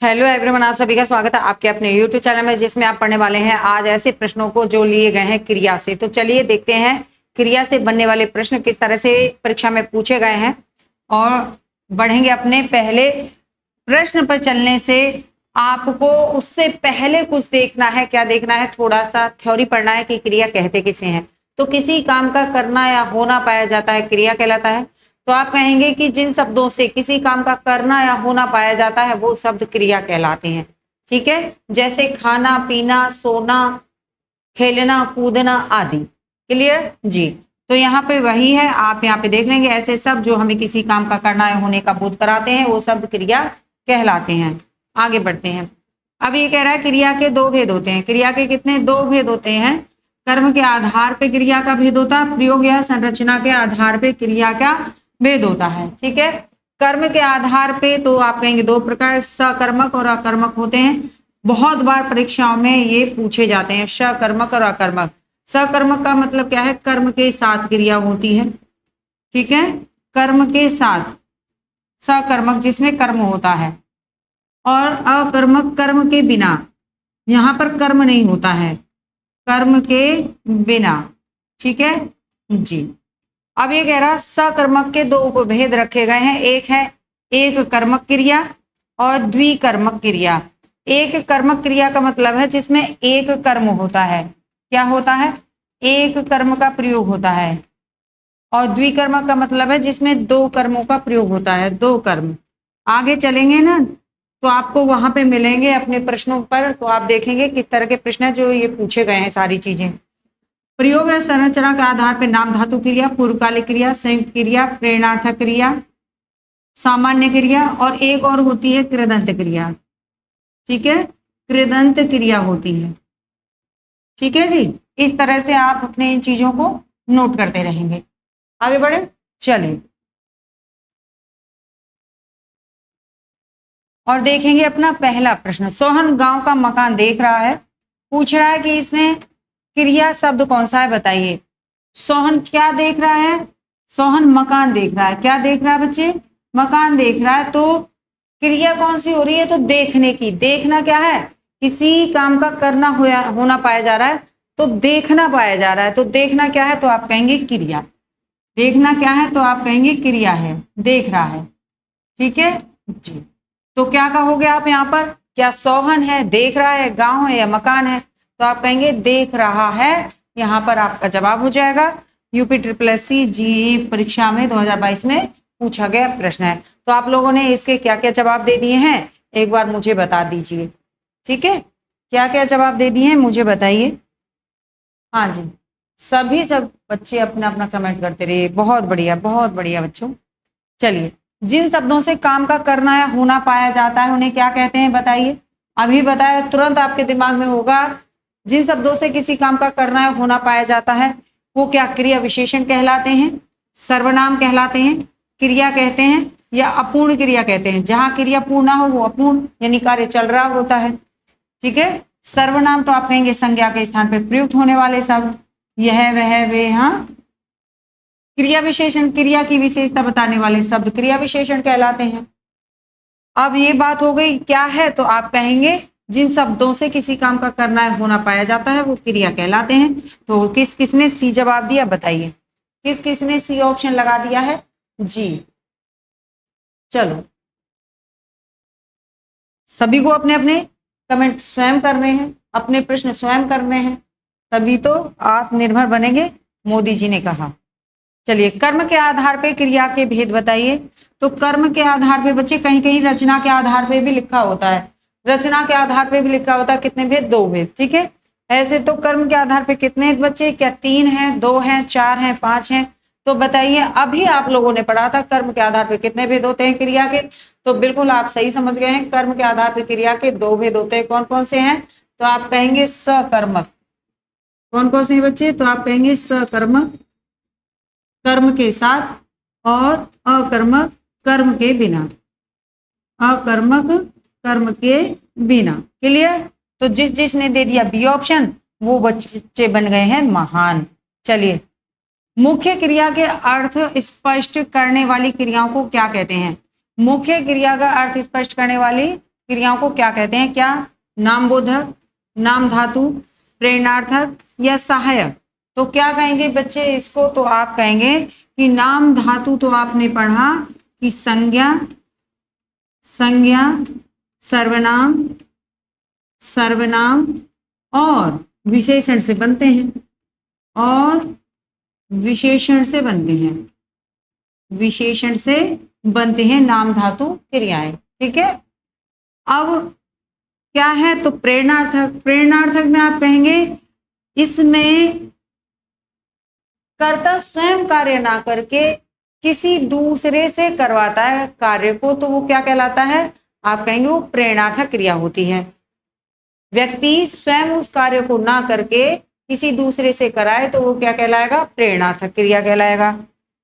Hello everyone, आप सभी का स्वागत है आपके अपने यूट्यूब चैनल में, जिसमें आप पढ़ने वाले हैं आज ऐसे प्रश्नों को जो लिए गए हैं क्रिया से। तो चलिए देखते हैं क्रिया से बनने वाले प्रश्न किस तरह से परीक्षा में पूछे गए हैं और बढ़ेंगे अपने पहले प्रश्न पर चलने से। आपको उससे पहले कुछ देखना है। क्या देखना है? थोड़ा सा थ्योरी पढ़ना है कि क्रिया कहते किसे हैं। तो किसी काम का करना या होना पाया जाता है क्रिया कहलाता है। तो आप कहेंगे कि जिन शब्दों से किसी काम का करना या होना पाया जाता है वो शब्द क्रिया कहलाते हैं। ठीक है, जैसे खाना, पीना, सोना, खेलना, कूदना आदि। क्लियर जी। तो यहाँ पे वही है, आप यहाँ पे देख लेंगे ऐसे शब्द जो हमें किसी काम का करना या होने का बोध कराते हैं वो शब्द क्रिया कहलाते हैं। आगे बढ़ते हैं। अब ये कह रहा है क्रिया के दो भेद होते हैं। क्रिया के कितने? दो भेद होते हैं। कर्म के आधार पे क्रिया का भेद होता है, प्रयोग या संरचना के आधार पे क्रिया का भेद होता है। ठीक है, कर्म के आधार पे तो आप कहेंगे दो प्रकार, सकर्मक और अकर्मक होते हैं। बहुत बार परीक्षाओं में ये पूछे जाते हैं, सकर्मक और अकर्मक। सकर्मक का मतलब क्या है? कर्म के साथ क्रिया होती है। ठीक है, कर्म के साथ। सकर्मक जिसमें कर्म होता है, और अकर्मक कर्म के बिना। यहां पर कर्म नहीं होता है, कर्म के बिना। ठीक है जी। अब ये कह रहा सकर्मक के दो उपभेद रखे गए हैं। एक है एक कर्मक क्रिया और द्विकर्मक क्रिया। एक कर्मक क्रिया का मतलब है जिसमें एक कर्म होता है। क्या होता है? एक कर्म का प्रयोग होता है। और द्विकर्मक का मतलब है जिसमें दो कर्मों का प्रयोग होता है, दो कर्म। आगे चलेंगे ना तो आपको वहां पे मिलेंगे अपने प्रश्नों पर, तो आप देखेंगे किस तरह के प्रश्न है जो ये पूछे गए हैं सारी चीजें। प्रयोग या संरचना के आधार पर नाम धातु क्रिया, पूर्वकालिक क्रिया, संयुक्त क्रिया, प्रेरणार्थक क्रिया, सामान्य क्रिया, और एक और होती है कृदंत क्रिया। ठीक है, कृदंत क्रिया होती है। ठीक है जी। इस तरह से आप अपने इन चीजों को नोट करते रहेंगे। आगे बढ़े, चलिए और देखेंगे अपना पहला प्रश्न। सोहन गांव का मकान देख रहा है। पूछ रहा है कि इसमें क्रिया शब्द कौन सा है, बताइए। सोहन क्या देख रहा है? सोहन मकान देख रहा है। क्या देख रहा है बच्चे? मकान देख रहा है। तो क्रिया कौन सी हो रही है? तो देखने की। देखना क्या है? किसी काम का करना होना पाया जा रहा है, तो देखना पाया जा रहा है। तो देखना क्या है? तो आप कहेंगे क्रिया। देखना क्या है? तो आप कहेंगे क्रिया है, देख रहा है। ठीक है जी। तो क्या कहोगे आप यहाँ पर? क्या सोहन है, देख रहा है, गांव है या मकान है? तो आप कहेंगे देख रहा है। यहाँ पर आपका जवाब हो जाएगा। यूपी SSSC जी परीक्षा में 2022 में पूछा गया प्रश्न है। तो आप लोगों ने इसके क्या क्या जवाब दे दिए हैं एक बार मुझे बता दीजिए। ठीक है, क्या क्या जवाब दे दिए हैं मुझे बताइए। हाँ जी, सब बच्चे अपना अपना कमेंट करते रहिए। बहुत बढ़िया बच्चों। चलिए, जिन शब्दों से काम का करना या होना पाया जाता है उन्हें क्या कहते हैं, बताइए। अभी बताया, तुरंत आपके दिमाग में होगा। जिन शब्दों से किसी काम का करना या होना पाया जाता है वो क्या क्रिया विशेषण कहलाते हैं, सर्वनाम कहलाते हैं, क्रिया कहते हैं, या अपूर्ण क्रिया कहते हैं। जहां क्रिया पूर्ण ना हो वो अपूर्ण, यानी कार्य चल रहा होता है। ठीक है, सर्वनाम तो आप कहेंगे संज्ञा के स्थान पर प्रयुक्त होने वाले शब्द, यह वह वे। हाँ, क्रिया विशेषण क्रिया की विशेषता बताने वाले शब्द क्रिया विशेषण कहलाते हैं। अब ये बात हो गई क्या है, तो आप कहेंगे जिन शब्दों से किसी काम का करना है होना पाया जाता है वो क्रिया कहलाते हैं। तो किस किसने सी जवाब दिया, बताइए। किस किसने सी ऑप्शन लगा दिया है जी। चलो, सभी को अपने अपने कमेंट स्वयं करने हैं, अपने प्रश्न स्वयं करने हैं, तभी तो आत्मनिर्भर बनेंगे, मोदी जी ने कहा। चलिए, कर्म के आधार पे क्रिया के भेद बताइए। तो कर्म के आधार पे बच्चे कहीं कहीं रचना के आधार पे भी लिखा होता है। रचना के आधार पे भी लिखा होता है। कितने भेद? दो भेद। ठीक है, ऐसे तो कर्म के आधार पे कितने बच्चे? क्या तीन हैं, दो हैं, चार हैं, पांच हैं? तो बताइए, अभी आप लोगों ने पढ़ा था कर्म के आधार पे कितने भेद होते हैं क्रिया के। तो बिल्कुल आप सही समझ गए हैं, कर्म के आधार पे क्रिया के दो भेद होते हैं। कौन कौन से हैं? तो आप कहेंगे सकर्मक। कौन कौन से बच्चे? तो आप कहेंगे सकर्मक कर्म के साथ, और अकर्मक कर्म के बिना। अकर्मक कर्म के बिना। क्लियर? तो जिसने दे दिया बी ऑप्शन वो बच्चे बन गए हैं महान। चलिए, मुख्य क्रिया के अर्थ स्पष्ट करने वाली क्रियाओं को क्या कहते हैं? मुख्य क्रिया का अर्थ स्पष्ट करने वाली क्रियाओं को क्या कहते हैं? क्या नामबोधक, नाम धातु, प्रेरणार्थक या सहायक? तो क्या कहेंगे बच्चे इसको? तो आप कहेंगे कि नाम धातु तो आपने पढ़ा कि संज्ञा, संज्ञा, सर्वनाम, सर्वनाम और विशेषण से बनते हैं, और विशेषण से बनते हैं, विशेषण से बनते हैं नाम धातु क्रियाएं। ठीक है। अब क्या है? तो प्रेरणार्थक, प्रेरणार्थक में आप कहेंगे इसमें कर्ता स्वयं कार्य ना करके किसी दूसरे से करवाता है कार्य को, तो वो क्या कहलाता है? आप कहेंगे वो प्रेरणार्थक क्रिया होती है। व्यक्ति स्वयं उस कार्य को ना करके किसी दूसरे से कराए तो वो क्या कहलाएगा? प्रेरणार्थक क्रिया कहलाएगा।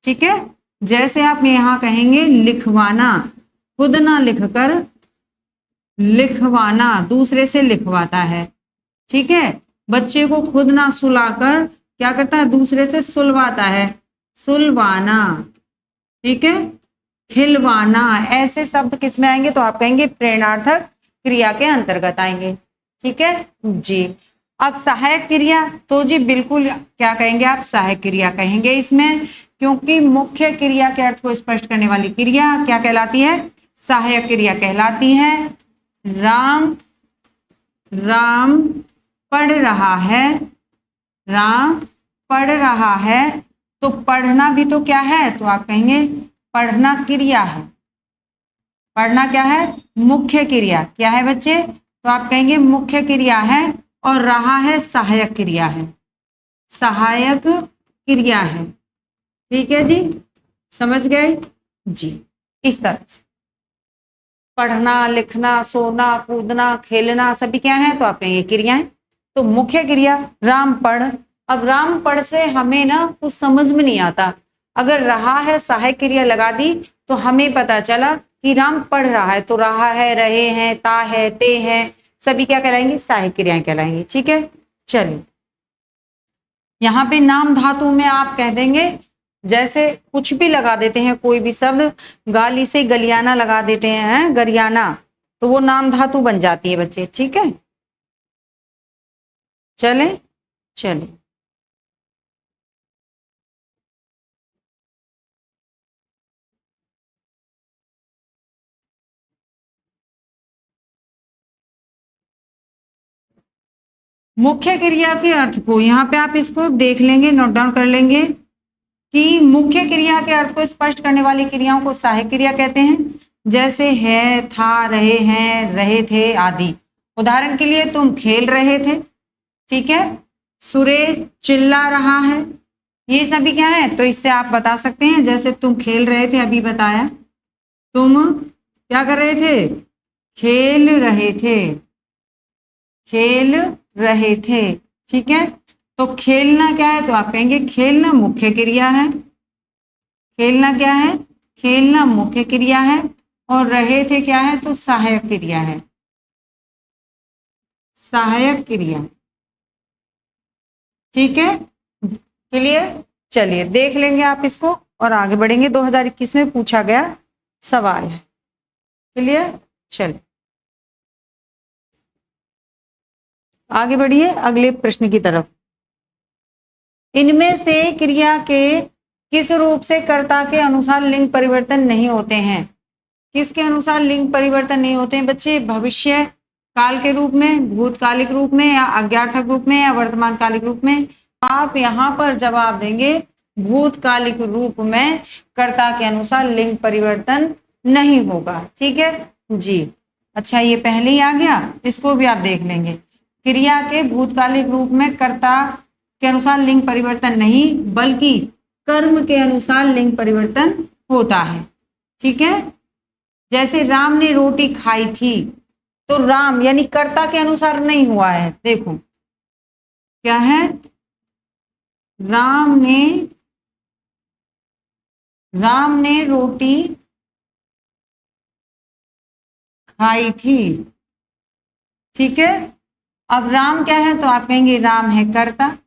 ठीक है। जैसे आप यहाँ कहेंगे लिखवाना, खुद ना लिखकर लिखवाना, दूसरे से लिखवाता है। ठीक है। बच्चे को खुद ना सुलाकर क्या करता है? दूसरे से सुलवाता है, सुलवाना। ठीक है। खिलवाना, ऐसे शब्द किस में आएंगे? तो आप कहेंगे प्रेरणार्थक क्रिया के अंतर्गत आएंगे। ठीक है जी। अब सहायक क्रिया, तो जी बिल्कुल क्या कहेंगे आप? सहायक क्रिया कहेंगे इसमें, क्योंकि मुख्य क्रिया के अर्थ को स्पष्ट करने वाली क्रिया क्या कहलाती है? सहायक क्रिया कहलाती है। राम, राम पढ़ रहा है, राम पढ़ रहा है, तो पढ़ना भी तो क्या है? तो आप कहेंगे पढ़ना क्रिया है। पढ़ना क्या है? मुख्य क्रिया। क्या है बच्चे? तो आप कहेंगे मुख्य क्रिया है, और रहा है सहायक क्रिया है, सहायक क्रिया है। ठीक है जी, समझ गए जी। इस तरह से पढ़ना, लिखना, सोना, कूदना, खेलना सभी क्या है? तो आप कहेंगे क्रियाएं। तो मुख्य क्रिया राम पढ़। अब राम पढ़ से हमें ना कुछ समझ में नहीं आता, अगर रहा है सहायक क्रिया लगा दी तो हमें पता चला कि राम पढ़ रहा है, तो रहा है, रहे हैं, ता है, ते है, सभी क्या कहलाएंगे? सहायक क्रियाएं कहलाएंगी। ठीक है। चलिए यहाँ पे नाम धातु में आप कह देंगे, जैसे कुछ भी लगा देते हैं, कोई भी शब्द, गाली से गलियाना लगा देते हैं, गरियाना, तो वो नाम धातु बन जाती है बच्चे। ठीक है। चले चले मुख्य क्रिया के अर्थ को यहाँ पे आप इसको देख लेंगे, नोट डाउन कर लेंगे कि मुख्य क्रिया के अर्थ को स्पष्ट करने वाली क्रियाओं को सहायक क्रिया कहते हैं। जैसे है, था, रहे हैं, रहे थे आदि। उदाहरण के लिए तुम खेल रहे थे। ठीक है। सुरेश चिल्ला रहा है, ये सभी क्या है? तो इससे आप बता सकते हैं, जैसे तुम खेल रहे थे, अभी बताया, तुम क्या कर रहे थे? खेल रहे थे, खेल रहे थे। ठीक है। तो खेलना क्या है? तो आप कहेंगे खेलना मुख्य क्रिया है। खेलना क्या है? खेलना मुख्य क्रिया है, और रहे थे क्या है? तो सहायक क्रिया है, सहायक क्रिया। ठीक है। क्लियर। चलिए देख लेंगे आप इसको और आगे बढ़ेंगे। 2021 में पूछा गया सवाल है। क्लियर। चलिए आगे बढ़िए अगले प्रश्न की तरफ। इनमें से क्रिया के किस रूप से कर्ता के अनुसार लिंग परिवर्तन नहीं होते हैं? किसके अनुसार लिंग परिवर्तन नहीं होते हैं बच्चे? भविष्य काल के रूप में, भूतकालिक रूप में, या अज्ञार्थक रूप में, या वर्तमान कालिक रूप में? आप यहाँ पर जवाब देंगे भूतकालिक रूप में कर्ता के अनुसार लिंग परिवर्तन नहीं होगा। ठीक है जी। अच्छा ये पहले ही आ गया, इसको भी आप देख लेंगे। क्रिया के भूतकालिक रूप में कर्ता के अनुसार लिंग परिवर्तन नहीं, बल्कि कर्म के अनुसार लिंग परिवर्तन होता है। ठीक है। जैसे राम ने रोटी खाई थी, तो राम यानी कर्ता के अनुसार नहीं हुआ है। देखो क्या है? राम ने रोटी खाई थी। ठीक है। अब राम क्या है? तो आप कहेंगे राम है कर्ता।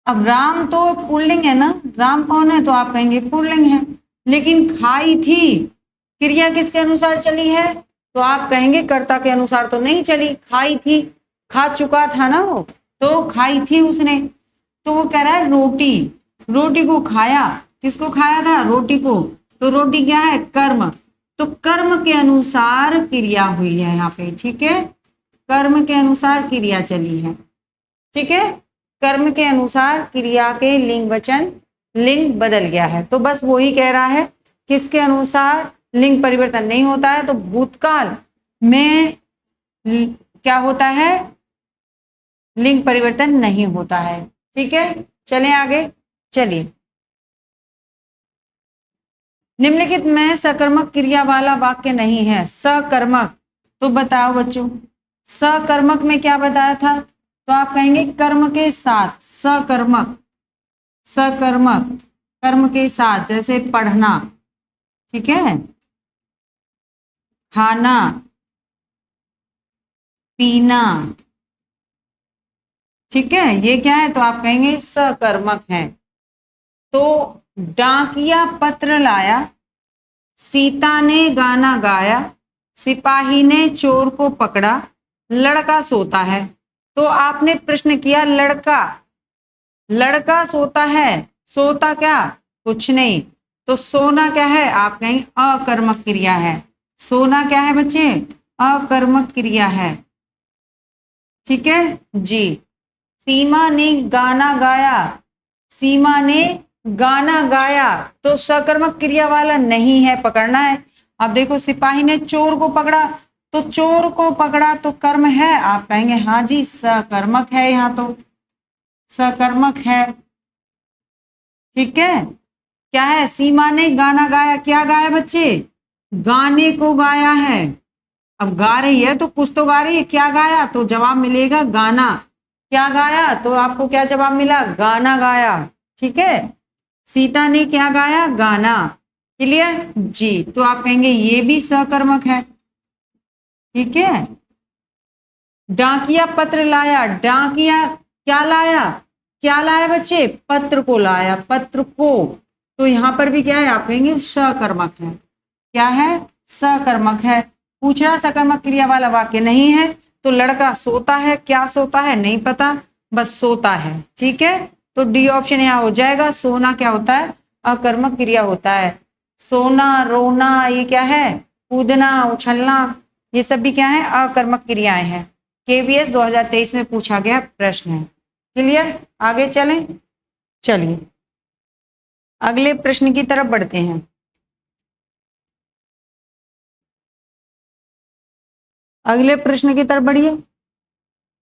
अब राम तो पुल्लिंग है ना, राम कौन है? तो आप कहेंगे पुल्लिंग है। लेकिन खाई थी क्रिया किसके अनुसार चली है? तो आप कहेंगे कर्ता के अनुसार तो नहीं चली, खाई थी, खा चुका था ना वो, तो खाई थी उसने। तो वो कह रहा है रोटी, रोटी को खाया, किसको खाया था? रोटी को। तो रोटी क्या है? कर्म। तो कर्म के अनुसार क्रिया हुई है यहाँ पे, ठीक है, कर्म के अनुसार क्रिया चली है, ठीक है, कर्म के अनुसार क्रिया के लिंग वचन लिंग बदल गया है। तो बस वही कह रहा है, किसके अनुसार लिंग परिवर्तन नहीं होता है? तो भूतकाल में क्या होता है? लिंग परिवर्तन नहीं होता है, ठीक है। चलें आगे, चलिए। निम्नलिखित में सकर्मक क्रिया वाला वाक्य नहीं है। सकर्मक, तो बताओ बच्चों, सकर्मक में क्या बताया था? तो आप कहेंगे कर्म के साथ, सकर्मक, सकर्मक कर्म के साथ, जैसे पढ़ना, ठीक है, खाना, पीना, ठीक है, ये क्या है? तो आप कहेंगे सकर्मक है। तो डाकिया पत्र लाया, सीता ने गाना गाया, सिपाही ने चोर को पकड़ा, लड़का सोता है। तो आपने प्रश्न किया लड़का, लड़का सोता है, सोता क्या? कुछ नहीं। तो सोना क्या है? आप कहेंगे अकर्मक क्रिया है। सोना क्या है बच्चे? अकर्मक क्रिया है, ठीक है जी। सीमा ने गाना गाया, सीमा ने गाना गाया, तो सकर्मक क्रिया वाला नहीं है, पकड़ना है। अब देखो, सिपाही ने चोर को पकड़ा, तो चोर को पकड़ा तो कर्म है, आप कहेंगे हाँ जी सकर्मक है, यहाँ तो सकर्मक है, ठीक है। क्या है? सीमा ने गाना गाया, क्या गाया बच्चे? गाने को गाया है। अब गा रही है तो कुछ तो गा रही है, क्या गाया? तो जवाब मिलेगा गाना। क्या गाया? तो आपको क्या जवाब मिला? गाना गाया, ठीक है। सीता ने क्या गाया? गाना। क्लियर जी। तो आप कहेंगे ये भी सकर्मक है, ठीक है। डाकिया पत्र लाया, डाकिया क्या लाया? क्या लाया बच्चे? पत्र को लाया, पत्र को। तो यहां पर भी क्या है? आप कहेंगे सकर्मक है। क्या है? सकर्मक है। पूछ रहा सकर्मक क्रिया वाला वाक्य नहीं है। तो लड़का सोता है, क्या सोता है? नहीं पता, बस सोता है, ठीक है। तो डी ऑप्शन यहाँ हो जाएगा। सोना क्या होता है? अकर्मक क्रिया होता है। सोना, रोना, ये क्या है? कूदना, उछलना, ये सब भी क्या है? अकर्मक क्रियाएं हैं। केवीएस 2023 में पूछा गया प्रश्न है। क्लियर? आगे चलें, चलिए अगले प्रश्न की तरफ बढ़ते हैं। अगले प्रश्न की तरफ बढ़िए।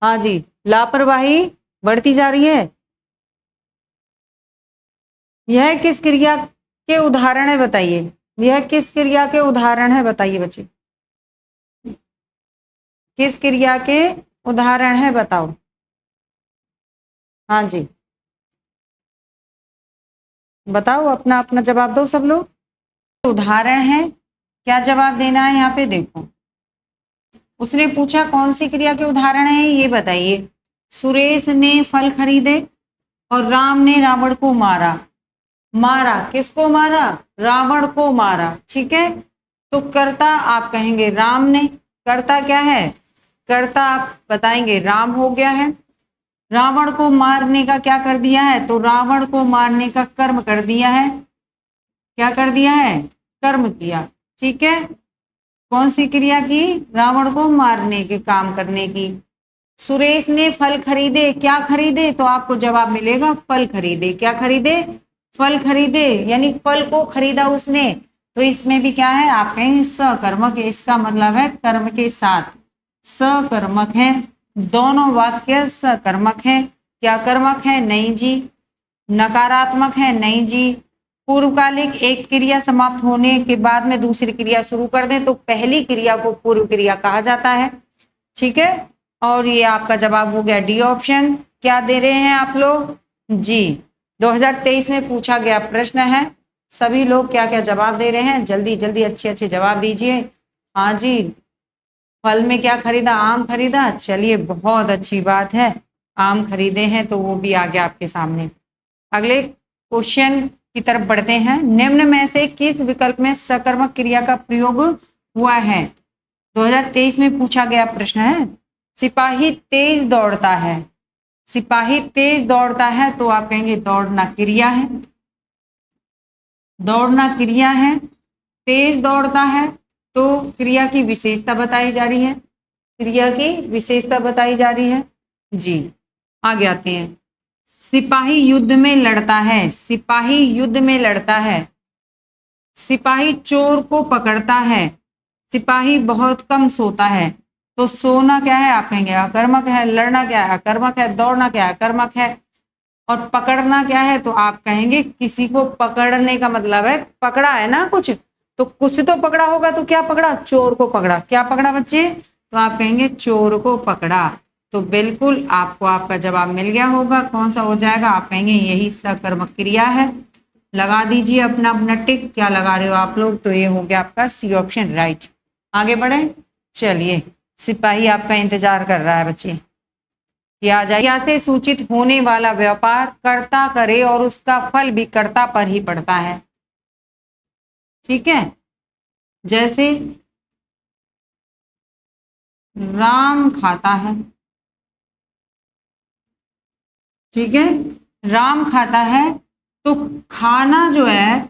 हाँ जी, लापरवाही बढ़ती जा रही है। यह किस क्रिया के उदाहरण है बताइए? यह किस क्रिया के उदाहरण है बताइए बच्चे? किस क्रिया के उदाहरण है बताओ? हाँ जी, बताओ, अपना अपना जवाब दो सब लोग। उदाहरण है, क्या जवाब देना है यहाँ पे? देखो, उसने पूछा कौन सी क्रिया के उदाहरण है ये बताइए। सुरेश ने फल खरीदे और राम ने रावण को मारा। मारा, किसको मारा? रावण को मारा, ठीक है। तो कर्ता आप कहेंगे राम ने। कर्ता क्या है? कर्ता आप बताएंगे राम हो गया है। रावण को मारने का क्या कर दिया है? तो रावण को मारने का कर्म कर दिया है। क्या कर दिया है? कर्म किया, ठीक है। कौन सी क्रिया की? रावण को मारने के काम करने की। सुरेश ने फल खरीदे, क्या खरीदे? तो आपको जवाब मिलेगा फल खरीदे। क्या खरीदे? फल खरीदे, यानी फल को खरीदा उसने। तो इसमें भी क्या है? आप कहेंगे सकर्मक है। इसका मतलब है कर्म के साथ सकर्मक है। दोनों वाक्य सकर्मक है। क्या कर्मक है? नहीं जी। नकारात्मक है? नहीं जी। पूर्वकालिक एक क्रिया समाप्त होने के बाद में दूसरी क्रिया शुरू कर दें तो पहली क्रिया को पूर्व क्रिया कहा जाता है, ठीक है। और ये आपका जवाब हो गया डी ऑप्शन। क्या दे रहे हैं आप लोग जी? 2023 में पूछा गया प्रश्न है। सभी लोग क्या क्या जवाब दे रहे हैं? जल्दी जल्दी अच्छे अच्छे जवाब दीजिए। हाँ जी, फल में क्या खरीदा? आम खरीदा। चलिए, बहुत अच्छी बात है, आम खरीदे हैं तो वो भी आ गया आपके सामने। अगले क्वेश्चन की तरफ बढ़ते हैं। निम्न में से किस विकल्प में सकर्मक क्रिया का प्रयोग हुआ है? 2023 में पूछा गया प्रश्न है। सिपाही तेज दौड़ता है, सिपाही तेज दौड़ता है तो आप कहेंगे दौड़ना क्रिया है, दौड़ना क्रिया है। तेज दौड़ता है तो क्रिया की विशेषता बताई जा रही है, क्रिया की विशेषता बताई जा रही है जी। आगे आते हैं। सिपाही युद्ध में लड़ता है, सिपाही युद्ध में लड़ता है। सिपाही चोर को पकड़ता है, सिपाही बहुत कम सोता है। तो सोना क्या है, आप कहेंगे अकर्मक है। लड़ना क्या है, अकर्मक है। दौड़ना क्या है, अकर्मक है। और पकड़ना क्या है, तो आप कहेंगे किसी को पकड़ने का मतलब है पकड़ा है ना कुछ, तो कुछ तो पकड़ा होगा। तो क्या पकड़ा, चोर को पकड़ा। क्या पकड़ा बच्चे, तो आप कहेंगे चोर को पकड़ा। तो बिल्कुल आपको आपका जवाब मिल गया होगा। कौन सा हो जाएगा, आप कहेंगे यही सकर्मक क्रिया है। लगा दीजिए अपना अपना टिक। क्या लगा रहे हो आप लोग, तो ये हो गया आपका सी ऑप्शन राइट। आगे बढ़े, चलिए। सिपाही आपका इंतजार कर रहा है बच्चे, किया जाए। क्रिया से सूचित होने वाला व्यापार कर्ता करे और उसका फल भी कर्ता पर ही पड़ता है। ठीक है, जैसे राम खाता है, ठीक है, राम खाता है तो खाना जो है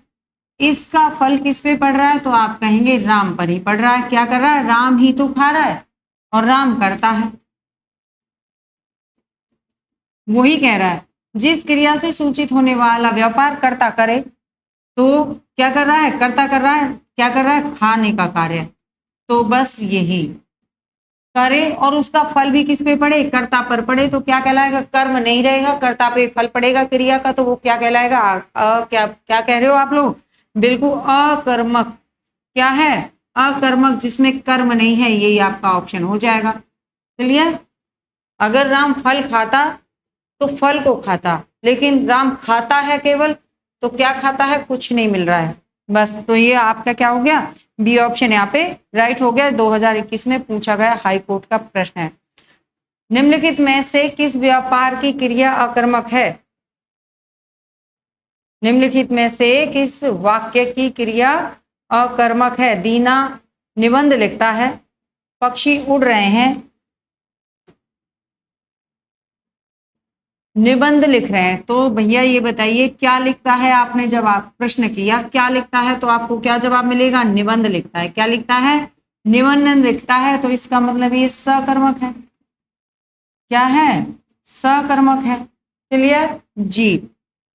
इसका फल किस पे पड़ रहा है, तो आप कहेंगे राम पर ही पड़ रहा है। क्या कर रहा है, राम ही तो खा रहा है और राम करता है। वही कह रहा है जिस क्रिया से सूचित होने वाला व्यापार कर्ता करे, तो क्या कर रहा है, कर्ता कर रहा है, क्या कर रहा है, खाने का कार्य। तो बस यही करे और उसका फल भी किस पे पड़े, कर्ता पर पड़े, तो क्या कहलाएगा, कर्म नहीं रहेगा, कर्ता पे फल पड़ेगा क्रिया का, तो वो क्या कहलाएगा, क्या क्या कह रहे हो आप लोग, बिल्कुल अकर्मक। क्या है, अकर्मक, जिसमें कर्म नहीं है, यही आपका ऑप्शन हो जाएगा। क्लियर। अगर राम फल खाता तो फल को खाता, लेकिन राम खाता है केवल, तो क्या खाता है, कुछ नहीं मिल रहा है बस। तो ये आपका क्या हो गया, बी ऑप्शन यहाँ पे राइट हो गया। 2021 में पूछा गया हाई कोर्ट का प्रश्न है। निम्नलिखित में से किस व्यापार की क्रिया अकर्मक है, निम्नलिखित में से किस वाक्य की क्रिया अकर्मक है। दीना निबंध लिखता है, पक्षी उड़ रहे हैं, निबंध लिख रहे हैं। तो भैया ये बताइए क्या लिखता है, आपने जब आप प्रश्न किया क्या लिखता है, तो आपको क्या जवाब मिलेगा, निबंध लिखता है। क्या लिखता है, निबंध लिखता है, तो इसका मतलब ये सकर्मक है। क्या है, सकर्मक है। क्लियर जी।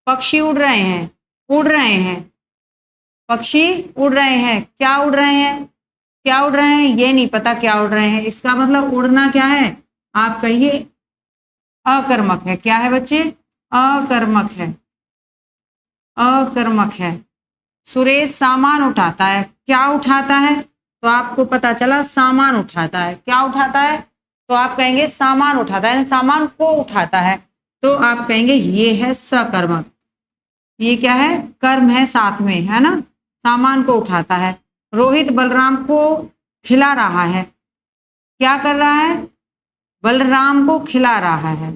पक्षी उड़ रहे हैं, उड़ रहे हैं, पक्षी उड़ रहे हैं, क्या उड़ रहे हैं, क्या उड़ रहे हैं, ये नहीं पता क्या उड़ रहे हैं। इसका मतलब उड़ना क्या है, आप कहिए अकर्मक है। क्या है बच्चे, अकर्मक है, अकर्मक है। सुरेश सामान उठाता है, क्या उठाता है, तो आपको पता चला सामान उठाता है। क्या उठाता है, तो आप कहेंगे सामान उठाता है, सामान को उठाता है, तो आप कहेंगे ये है सकर्मक। ये क्या है, कर्म है साथ में, है ना, सामान को उठाता है। रोहित बलराम को खिला रहा है, क्या कर रहा है, बलराम को खिला रहा है।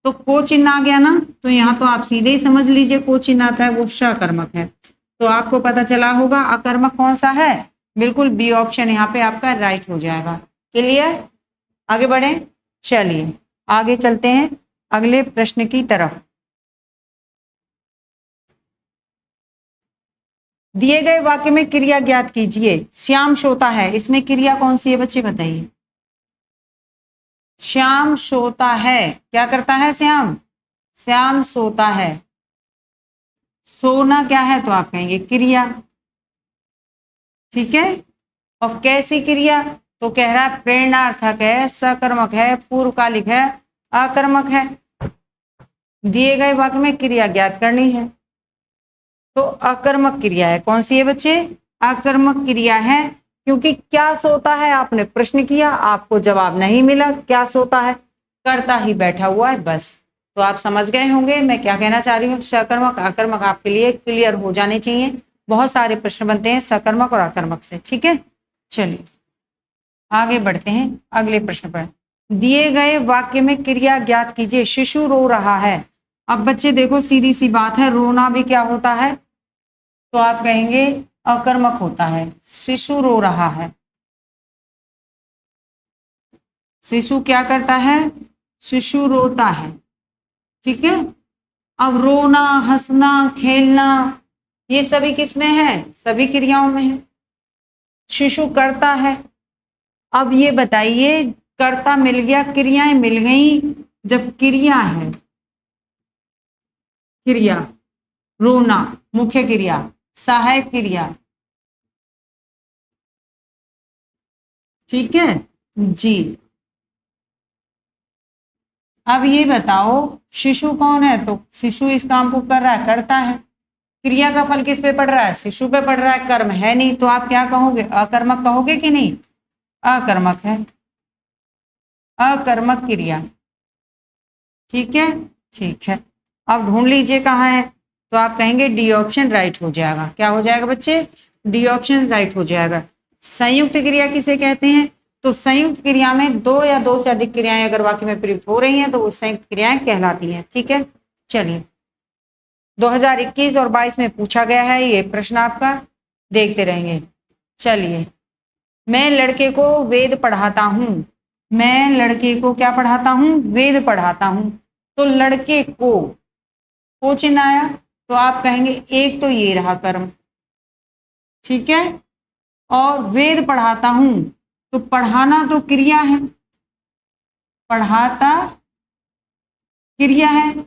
तो को चिन्ह आ गया ना, तो यहाँ तो आप सीधे ही समझ लीजिए को चिन्ह आता है वो सकर्मक है। तो आपको पता चला होगा अकर्मक कौन सा है, बिल्कुल बी ऑप्शन यहाँ पे आपका राइट हो जाएगा। क्लियर। आगे बढ़े, चलिए आगे चलते हैं अगले प्रश्न की तरफ। दिए गए वाक्य में क्रिया ज्ञात कीजिए। श्याम सोता है, इसमें क्रिया कौन सी है बच्चे बताइए। श्याम सोता है, क्या करता है श्याम, श्याम सोता है। सोना क्या है, तो आप कहेंगे क्रिया। ठीक है, और कैसी क्रिया, तो कह रहा है प्रेरणार्थक है, सकर्मक है, पूर्वकालिक है, आकर्मक है। दिए गए वाक्य में क्रिया ज्ञात करनी है, तो अकर्मक क्रिया है। कौन सी है बच्चे, अकर्मक क्रिया है। क्योंकि क्या सोता है, आपने प्रश्न किया, आपको जवाब नहीं मिला, क्या सोता है, करता ही बैठा हुआ है बस। तो आप समझ गए होंगे मैं क्या कहना चाह रही हूँ। सकर्मक अकर्मक आपके लिए क्लियर हो जाने चाहिए। बहुत सारे प्रश्न बनते हैं सकर्मक और अकर्मक से। ठीक है, चलिए आगे बढ़ते हैं अगले प्रश्न पर। दिए गए वाक्य में क्रिया ज्ञात कीजिए। शिशु रो रहा है। अब बच्चे देखो सीधी सी बात है, रोना भी क्या होता है, तो आप कहेंगे अकर्मक होता है। शिशु रो रहा है, शिशु क्या करता है? शिशु रोता है। ठीक है, अब रोना, हंसना, खेलना, ये सभी किसमें है? सभी क्रियाओं में है। शिशु करता है। अब ये बताइए, कर्ता मिल गया, क्रियाएं मिल गई। जब क्रिया है, क्रिया रोना मुख्य क्रिया, सहायक क्रिया, ठीक है जी। अब ये बताओ शिशु कौन है? तो शिशु इस काम को कर रहा है, करता है। क्रिया का फल किस पे पड़ रहा है? शिशु पे पड़ रहा है, कर्म है नहीं, तो आप क्या कहोगे? अकर्मक कहोगे कि नहीं? अकर्मक है, अकर्मक क्रिया। ठीक है, ठीक है। अब ढूंढ लीजिए कहाँ है, तो आप कहेंगे डी ऑप्शन राइट हो जाएगा। क्या हो जाएगा बच्चे? डी ऑप्शन राइट हो जाएगा। संयुक्त क्रिया किसे कहते हैं? तो संयुक्त क्रिया में दो या दो से अधिक क्रियाएं अगर वाक्य में प्रयुक्त हो रही हैं तो वो संयुक्त क्रियाएं कहलाती हैं। ठीक है, चलिए 2021 और 22 में पूछा गया है ये प्रश्न, आपका देखते रहेंगे। चलिए, मैं लड़के को वेद पढ़ाता हूं। मैं लड़के को क्या पढ़ाता हूं? वेद पढ़ाता हूं। तो लड़के को चिन्ह आया, तो आप कहेंगे एक तो ये रहा कर्म, ठीक है, और वेद पढ़ाता हूं, तो पढ़ाना तो क्रिया है, पढ़ाता क्रिया है,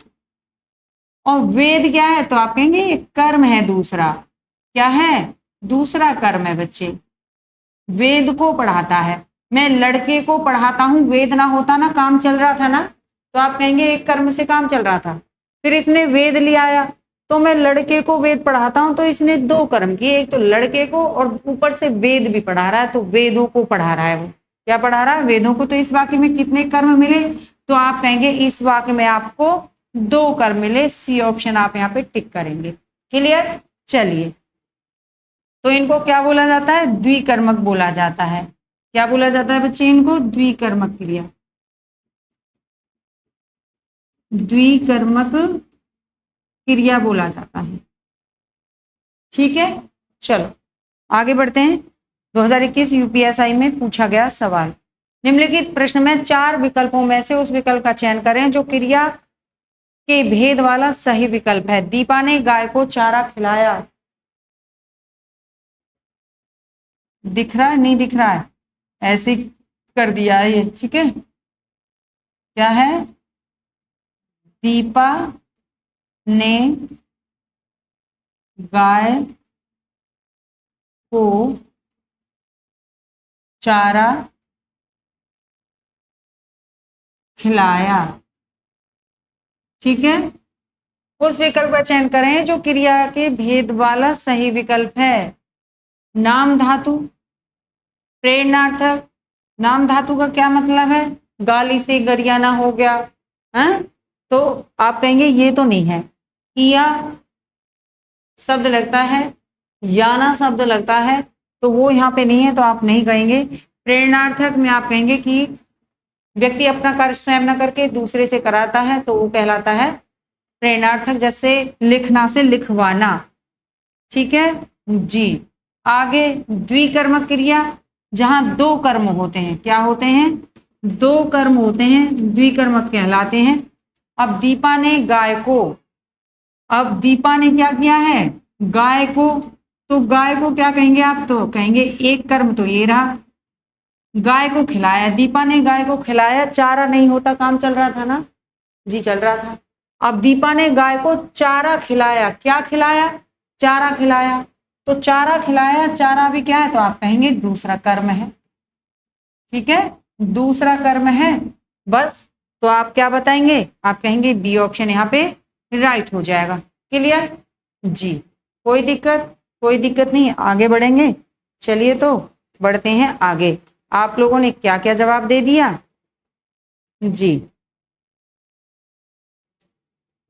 और वेद क्या है? तो आप कहेंगे ये कर्म है दूसरा। क्या है? दूसरा कर्म है बच्चे, वेद को पढ़ाता है। मैं लड़के को पढ़ाता हूं, वेद ना होता ना, काम चल रहा था ना, तो आप कहेंगे एक कर्म से काम चल रहा था, फिर इसने वेद लिया आया, तो मैं लड़के को वेद पढ़ाता हूं, तो इसने दो कर्म किए, एक तो लड़के को और ऊपर से वेद भी पढ़ा रहा है, तो वेदों को पढ़ा रहा है। वो क्या पढ़ा रहा है? वेदों को। तो इस वाक्य में कितने कर्म मिले? तो आप कहेंगे इस वाक्य में आपको दो कर्म मिले। सी ऑप्शन आप यहाँ पे टिक करेंगे। क्लियर? चलिए, तो इनको क्या बोला जाता है? द्विकर्मक बोला जाता है। क्या बोला जाता है बच्चे? इनको द्विकर्मक क्रिया, द्विकर्मक क्रिया बोला जाता है। ठीक है, चलो आगे बढ़ते हैं। 2021 यूपीएसआई में पूछा गया सवाल, निम्नलिखित प्रश्न में चार विकल्पों में से उस विकल्प का चयन करें जो क्रिया के भेद वाला सही विकल्प है। दीपा ने गाय को चारा खिलाया। दिख रहा है? नहीं दिख रहा है? ऐसे कर दिया है ये, ठीक है। क्या है? दीपा ने गाय को चारा खिलाया। ठीक है, उस विकल्प का चयन करें जो क्रिया के भेद वाला सही विकल्प है। नाम धातु, प्रेरणार्थक। नाम धातु का क्या मतलब है? गाली से गरियाना हो गया है, तो आप कहेंगे ये तो नहीं है। किया शब्द लगता है, याना शब्द लगता है, तो वो यहाँ पे नहीं है, तो आप नहीं कहेंगे। प्रेरणार्थक में आप कहेंगे कि व्यक्ति अपना कार्य स्वयं न करके दूसरे से कराता है, तो वो कहलाता है प्रेरणार्थक। जैसे लिखना से लिखवाना। ठीक है जी। आगे द्विकर्मक क्रिया, जहां दो कर्म होते हैं। क्या होते हैं? दो कर्म होते हैं, द्विकर्मक कहलाते हैं। अब दीपा ने गाय को, अब दीपा ने क्या किया है? गाय को, तो गाय को क्या कहेंगे आप? तो कहेंगे एक कर्म तो ये रहा, गाय को खिलाया। दीपा ने गाय को खिलाया, चारा नहीं होता, काम चल रहा था ना जी, चल रहा था। अब दीपा ने गाय को चारा खिलाया। क्या खिलाया? चारा खिलाया। तो चारा खिलाया, चारा भी क्या है? तो आप कहेंगे दूसरा कर्म है। ठीक है, दूसरा कर्म है बस। तो आप क्या बताएंगे? आप कहेंगे बी ऑप्शन यहाँ पे राइट हो जाएगा। क्लियर जी? कोई दिक्कत? कोई दिक्कत नहीं, आगे बढ़ेंगे। चलिए तो बढ़ते हैं आगे। आप लोगों ने क्या क्या जवाब दे दिया जी?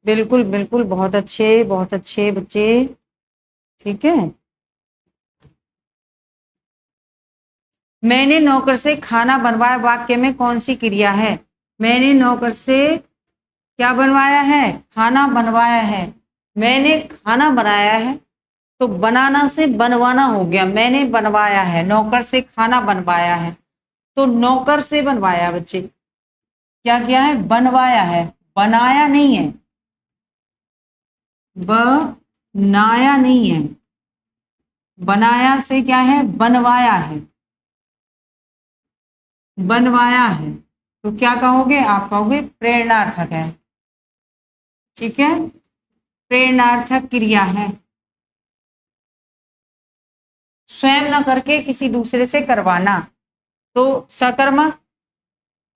बिल्कुल बिल्कुल, बहुत अच्छे बच्चे। ठीक है, मैंने नौकर से खाना बनवाया वाक्य में कौन सी क्रिया है? मैंने नौकर से क्या बनवाया है? खाना बनवाया है। मैंने खाना बनाया है, तो बनाना से बनवाना हो गया। मैंने बनवाया है, नौकर से खाना बनवाया है। तो नौकर से बनवाया बच्चे, क्या किया है, बनवाया है, बनाया नहीं है, बनाया नहीं है, बनाया से क्या है, बनवाया है, बनवाया है, तो क्या कहोगे, आप कहोगे प्रेरणार्थक है। ठीक है, प्रेरणार्थक क्रिया है, स्वयं न करके किसी दूसरे से करवाना, तो सकर्मक,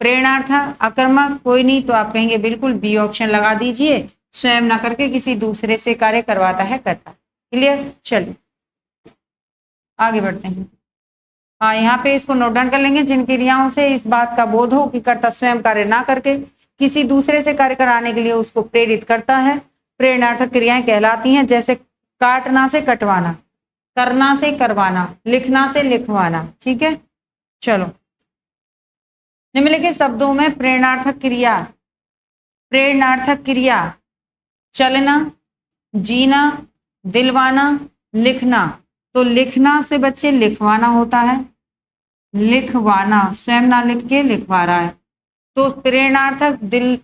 प्रेरणार्थक, अकर्मक कोई नहीं, तो आप कहेंगे बिल्कुल बी ऑप्शन लगा दीजिए, स्वयं न करके किसी दूसरे से कार्य करवाता है, करता। क्लियर, चलिए आगे बढ़ते हैं। हाँ, यहाँ पे इसको नोट डाउन कर लेंगे, जिन क्रियाओं से इस बात का बोध हो कि कर्ता स्वयं कार्य ना करके किसी दूसरे से कार्य कराने के लिए उसको प्रेरित करता है, प्रेरणार्थक क्रियाएं कहलाती हैं। जैसे काटना से कटवाना, करना से करवाना, लिखना से लिखवाना। ठीक है, चलो निम्नलिखित शब्दों में प्रेरणार्थक क्रिया, प्रेरणार्थक क्रिया चलना, जीना, दिलवाना, लिखना, तो लिखना से बच्चे लिखवाना होता है, लिखवाना, स्वयं ना लिख के लिखवा रहा है, तो प्रेरणार्थक दिल,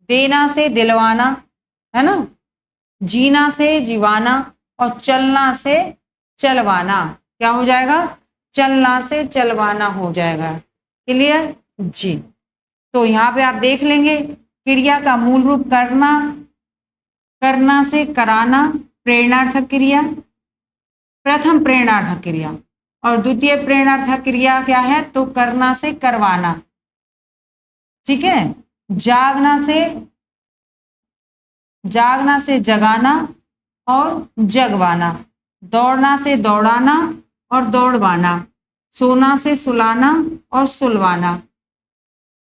देना से दिलवाना है ना, जीना से जीवाना, और चलना से चलवाना, क्या हो जाएगा, चलना से चलवाना हो जाएगा। क्लियर जी, तो यहाँ पे आप देख लेंगे क्रिया का मूल रूप करना, करना से कराना प्रेरणार्थक क्रिया, प्रथम प्रेरणार्थक क्रिया, और द्वितीय प्रेरणार्थक क्रिया क्या है, तो करना से करवाना। ठीक है, जागना से जगाना और जगवाना, दौड़ना से दौड़ाना और दौड़वाना, सोना से सुलाना और सुलवाना,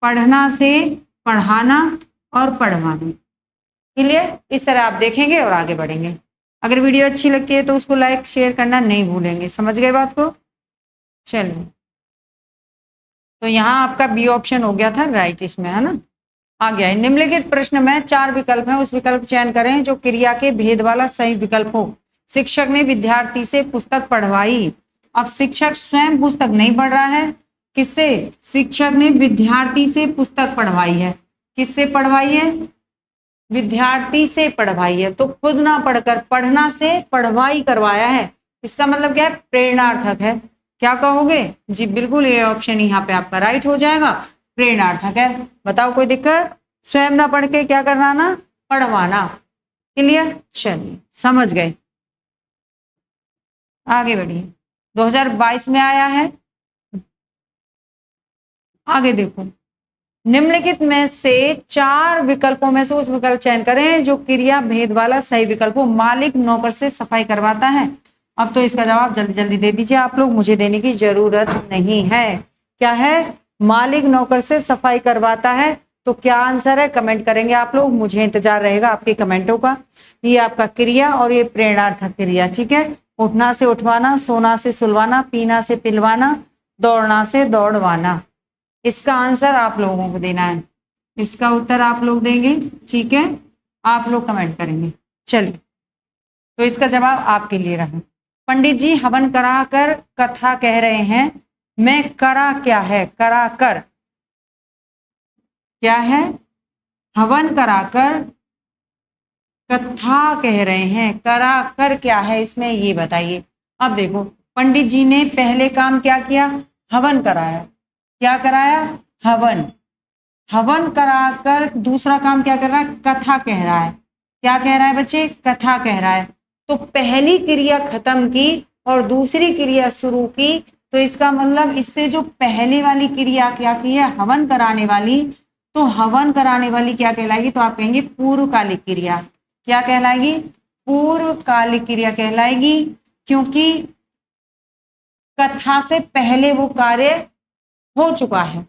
पढ़ना से पढ़ाना और पढ़वाना। क्लियर, इस तरह आप देखेंगे और आगे बढ़ेंगे। अगर वीडियो अच्छी लगती है तो उसको लाइक शेयर करना नहीं भूलेंगे, समझ गए बात को। चलिए, तो यहाँ आपका बी ऑप्शन हो गया था राइट, इसमें है ना, आ गया है। निम्नलिखित प्रश्न में 4 विकल्प हैं, उस विकल्प चयन करें जो क्रिया के भेद वाला सही विकल्प हो। शिक्षक ने विद्यार्थी से पुस्तक पढ़वाई। अब शिक्षक स्वयं पुस्तक नहीं पढ़ रहा है, किससे, शिक्षक ने विद्यार्थी से पुस्तक पढ़वाई है। किससे पढ़वाई है, विद्यार्थी से पढ़वाई है, तो खुद ना पढ़कर पढ़ना से पढ़वाई करवाया है, इसका मतलब क्या है, प्रेरणार्थक है। क्या कहोगे जी, बिल्कुल ये ऑप्शन यहाँ पे आपका राइट हो जाएगा, प्रेरणार्थक है। बताओ कोई दिक्कत, स्वयं ना पढ़ के क्या करना ना, पढ़वाना। क्लियर, चलिए समझ गए, आगे बढ़िए। 2022 में आया है, आगे देखो, निम्नलिखित में से 4 विकल्पों में से उस विकल्प चयन करें जो क्रिया भेद वाला सही विकल्प हो। मालिक नौकर से सफाई करवाता है। अब तो इसका जवाब जल्दी जल्दी दे दीजिए आप लोग, मुझे देने की जरूरत नहीं है। क्या है, मालिक नौकर से सफाई करवाता है, तो क्या आंसर है, कमेंट करेंगे आप लोग, मुझे इंतजार रहेगा आपके कमेंटों का। ये आपका क्रिया और ये प्रेरणार्थक क्रिया। ठीक है, उठना से उठवाना, सोना से सुलवाना, पीना से पिलवाना, दौड़ना से दौड़वाना। इसका आंसर आप लोगों को देना है, इसका उत्तर आप लोग देंगे। ठीक है, आप लोग कमेंट करेंगे। चलिए, तो इसका जवाब आपके लिए रहा। पंडित जी हवन करा कर कथा कह रहे हैं, मैं करा क्या है, करा कर क्या है, हवन कराकर कथा कह रहे हैं, करा कर क्या है इसमें, ये बताइए। अब देखो, पंडित जी ने पहले काम क्या किया, हवन कराया। क्या कराया, हवन, हवन कराकर दूसरा काम क्या कर रहा है, कथा कह रहा है। क्या कह रहा है बच्चे, कथा कह रहा है। तो पहली क्रिया खत्म की और दूसरी क्रिया शुरू की, तो इसका मतलब इससे जो पहली वाली क्रिया क्या की है, हवन कराने वाली, तो हवन कराने वाली क्या कहलाएगी, तो आप कहेंगे पूर्वकालिक क्रिया। क्या कहलाएगी, पूर्वकालिक क्रिया कहलाएगी, क्योंकि कथा से पहले वो कार्य हो चुका है,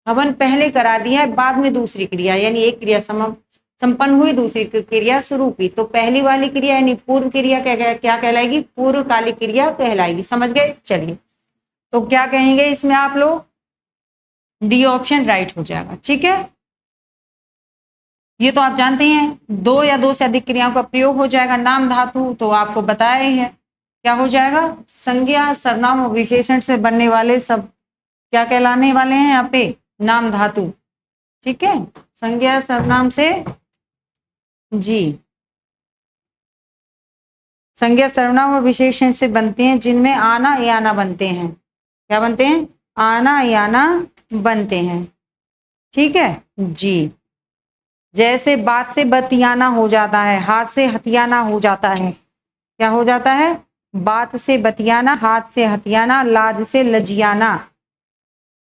हवन पहले करा दिया है, बाद में दूसरी क्रिया, यानी एक क्रिया संपन्न हुई, दूसरी क्रिया शुरू की, तो पहली वाली क्रिया यानी पूर्व क्रिया क्या कहलाएगी, पूर्वकालिक क्रिया कहलाएगी। समझ गए, चलिए तो क्या कहेंगे इसमें आप लोग, डी ऑप्शन राइट हो जाएगा। ठीक है, ये तो आप जानते हैं, 2 या 2 से अधिक क्रियाओं का प्रयोग हो जाएगा। नाम धातु तो आपको बताया ही है, क्या हो जाएगा, संज्ञा सर्वनाम और विशेषण से बनने वाले सब क्या कहलाने वाले हैं यहाँ पे, नाम धातु। ठीक है, संज्ञा सर्वनाम से जी, संज्ञा सर्वनाम और विशेषण से बनते हैं जिनमें आना याना बनते हैं। क्या बनते हैं, आना याना बनते हैं। ठीक है जी, जैसे बात से बतियाना हो जाता है, हाथ से हथियाना हो जाता है। क्या हो जाता है, बात से बतियाना, हाथ से हथियाना, लाज से लजियाना।